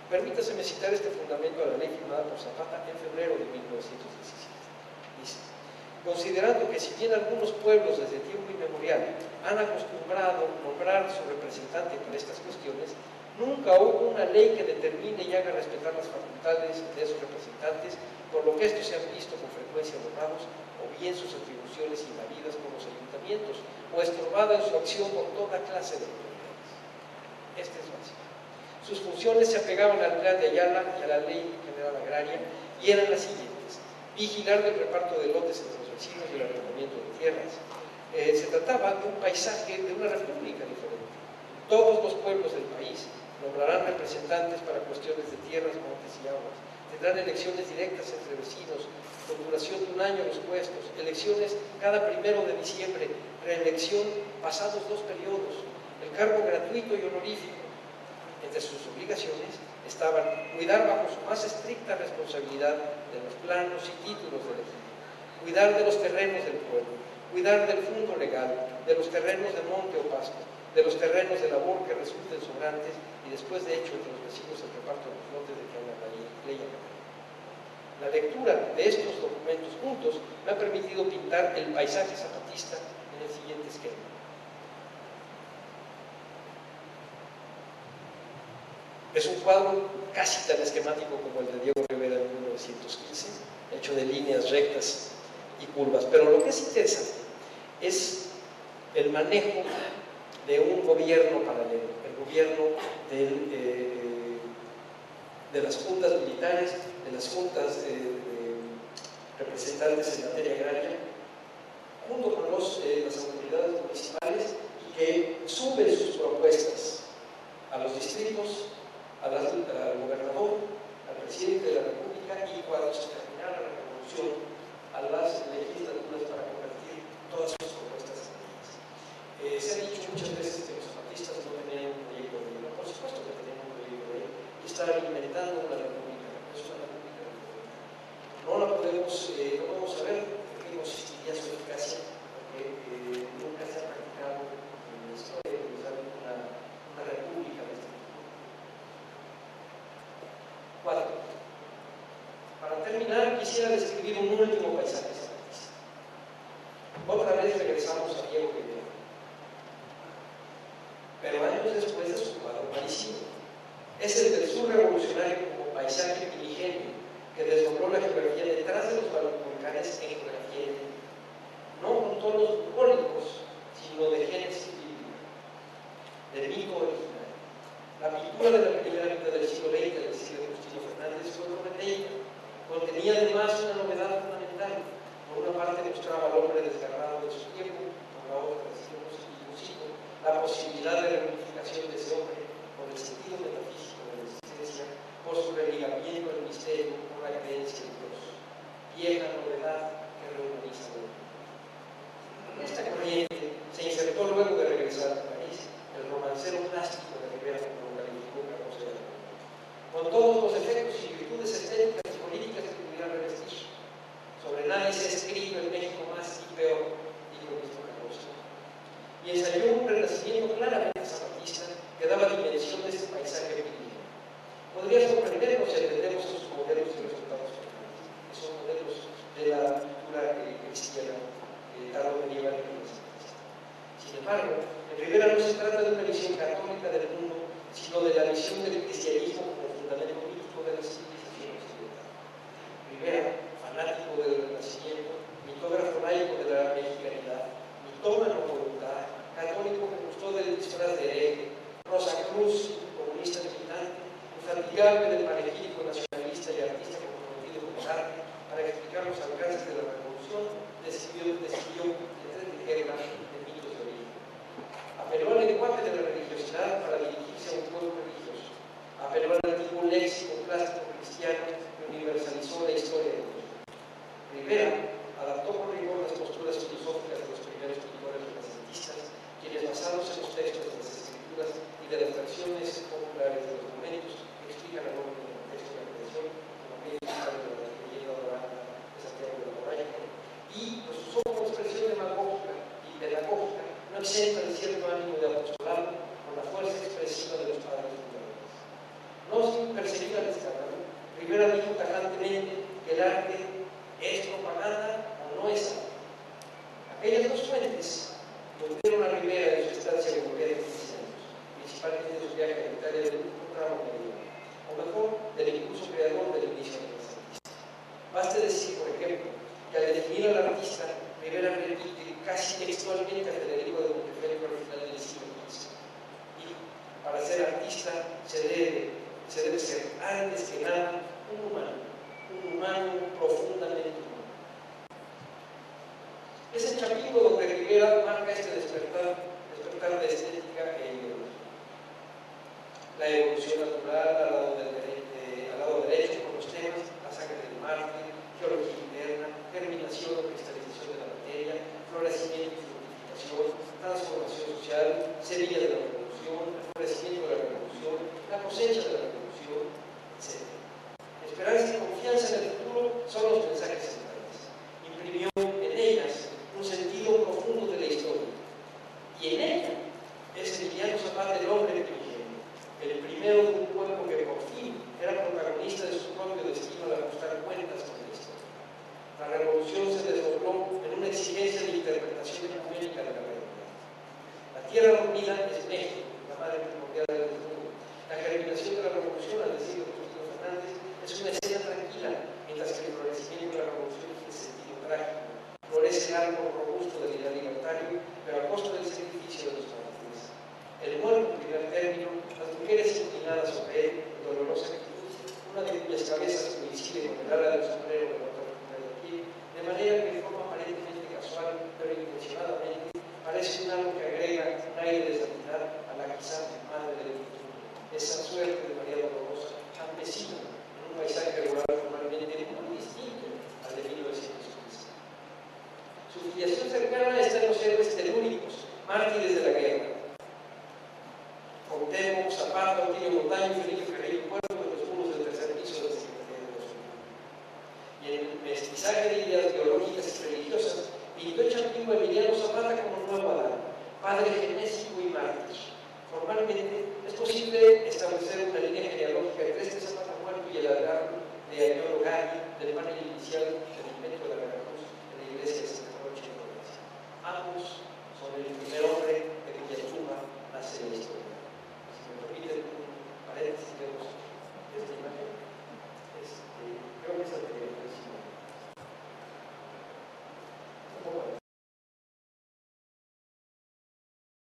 Permítaseme citar este fundamento a la ley firmada por Zapata en febrero de 1917. Dice: considerando que si bien algunos pueblos desde tiempo inmemorial han acostumbrado nombrar su representante para estas cuestiones, nunca hubo una ley que determine y haga respetar las facultades de sus representantes, por lo que estos se han visto con frecuencia borrados, o bien sus atribuciones invadidas por los ayuntamientos, o estorbada en su acción por toda clase de autoridades. Este es básico. Sus funciones se apegaban al Plan de Ayala y a la Ley General Agraria, y eran las siguientes: vigilar el reparto de lotes entre los vecinos y el arrendamiento de tierras. Se trataba de un paisaje de una república diferente. Todos los pueblos del país nombrarán representantes para cuestiones de tierras, montes y aguas. Tendrán elecciones directas entre vecinos, con duración de un año los puestos, elecciones cada 1 de diciembre, reelección pasados 2 periodos, el cargo gratuito y honorífico. Entre sus obligaciones estaban cuidar bajo su más estricta responsabilidad de los planos y títulos del ejido, cuidar de los terrenos del pueblo, cuidar del fondo legal, de los terrenos de monte o pasto, de los terrenos de labor que resulten sobrantes, y después de hecho entre los vecinos el reparto de los lotes de que habla la ley agraria. La lectura de estos documentos juntos me ha permitido pintar el paisaje zapatista en el siguiente esquema. Es un cuadro casi tan esquemático como el de Diego Rivera en 1915, hecho de líneas rectas y curvas, pero lo que es interesante es el manejo de un gobierno paralelo, el gobierno de las juntas militares, de las juntas de representantes en materia agraria, junto con las autoridades municipales, y que suben sus propuestas a los distritos, al gobernador, al presidente de la República, y cuando se terminara la revolución, a las legislaturas para convertir todas sus propuestas en leyes. Se ha dicho muchas veces que los zapatistas no tenían un proyecto de ley. Por supuesto que tenían un proyecto de ley, y están inventando una república. Es una república diferente. No la podemos, no podemos saber qué consistiría su eficacia, porque nunca se ha practicado en la historia de una república de este tipo. 4. Para terminar, quisiera describir un último paisaje zapatista. Otra vez regresamos a Diego Rivera, pero años después de su cuadro parecido. Es el del sur revolucionario como paisaje primigenio, que desdobló la geografía detrás de los volcanes en geografía, no con tonos bucólicos, sino de génesis bíblica, del mito original. La pintura de la primera mitad del siglo XX, del estilo de Justino Fernández, fue prometeica. Contenía además una novedad fundamental. Por una parte mostraba al hombre desgarrado de su tiempo, por la otra, decíamos, la posibilidad de reunificación de ese hombre con el sentido metafísico de la existencia, por su religamiento del misterio, por la creencia en Dios. Vieja novedad que reumaniza el hombre. Esta corriente se insertó luego de regresar a París, el romancero plástico de Rivera, como lo calificó Carlos de la Cruz, con todos los efectos y virtudes estéticas y políticas que pudieran revestir. Sobre nadie se ha escrito en México más y peor, dijo el mismo Carlos. Y ensayó un renacimiento claramente zapatista que daba dimensión de este paisaje primigenio. Podría sorprendernos si atendemos a sus modelos y resultados finales, que son modelos de la cultura cristiana, tardo-medieval y renacentista. Sin embargo, en Rivera no se trata de una visión católica del mundo, sino de la visión del cristianismo como fundamento mítico de la civilización occidental. Rivera, fanático del Renacimiento, mitógrafo laico de la mexicanidad, mitómano voluntad, católico que gustó del disfraz de hereje, Rosacruz, comunista militante, infatigable del panegírico nacionalista y artista comprometido con el arte, para explicar los alcances de la revolución, decidió entretejerla en mitos de origen. Apeló al lenguaje de la religiosidad para dirigirse a un pueblo religioso. Apeló al antiguo léxico plástico cristiano que universalizó la historia de Dios. Rivera adaptó con rigor las posturas filosóficas de los primeros pintores renacentistas, quienes basados en los textos de las escrituras y de las versiones populares de los momentos explican el orden del contexto de la creación, como aquello que sale de la leyenda dorada de Santiago de la Muralla, y pues usó como expresión demagógica y pedagógica, no exenta de cierto ánimo de apostolado, con la fuerza expresiva de los padres fundadores. No sin perseguir al escándalo, Rivera dijo tajantemente que el arte es propaganda o no es arte. Aquellas dos fuentes volvieron a Rivera en su estancia europea de 15 años, principalmente en su viaje a Italia del último tramo medieval, o mejor, del impulso creador del inicio del renacentista. Baste decir, por ejemplo, que al definir al artista, Rivera repite casi textualmente a Federico de Montefeltro al final del siglo XV. Y para ser artista se debe ser antes que nada un humano profundamente humano. Es en Chapingo donde Rivera marca este despertar de estética e ideología. La evolución natural al lado derecho con los temas, la sangre del mártir, geología interna, germinación o cristalización de la materia, florecimiento y fructificación, transformación social, semilla de la revolución, el florecimiento de la revolución, la cosecha de la revolución, etc. Esperanza y confianza en el futuro son los mensajes centrales. Imprimió en ellas un sentido profundo de la historia. Y en ella es Emiliano Zapata el hombre primigenio, el primero de un pueblo que por fin era protagonista de su propio destino al ajustar cuentas con la historia. La revolución se desdobló en una exigencia de interpretación ecuménica de la realidad. La tierra dormida es México, la madre primordial del mundo. La germinación de la revolución, al decir de Justino Fernández, es una escena tranquila, mientras que el florecimiento de la revolución tiene sentido trágico. Florece el árbol robusto del ideal libertario, pero a costa del sacrificio de los mártires. El muerto, en primer término, las mujeres inclinadas sobre él, en dolorosa actitud, una de cuyas cabezas coincide con el ala del sombrero de la otra punta de pie, de manera que de forma aparentemente casual, pero intencionadamente, parece un algo que agrega un aire de santidad a la quizá madre del futuro. Esa suerte de María Dolorosa, campesina, en un paisaje rural formalmente muy distinto al de 1915. Su filiación cercana está en los héroes telúricos, mártires de la guerra. Cuauhtémoc, Zapata, Otilio Montaño, Felipe Carrillo Puerto, de los muros del tercer piso de la Secretaría de los Unidos. Y en el mestizaje de ideas biológicas y religiosas, pintó Chapingo a Emiliano Zapata como nuevo Adán, padre genésico y mártir. Formalmente, es posible establecer una línea genealógica entre este Zapata muerto y el árbol de Añoro Gaggi del panel inicial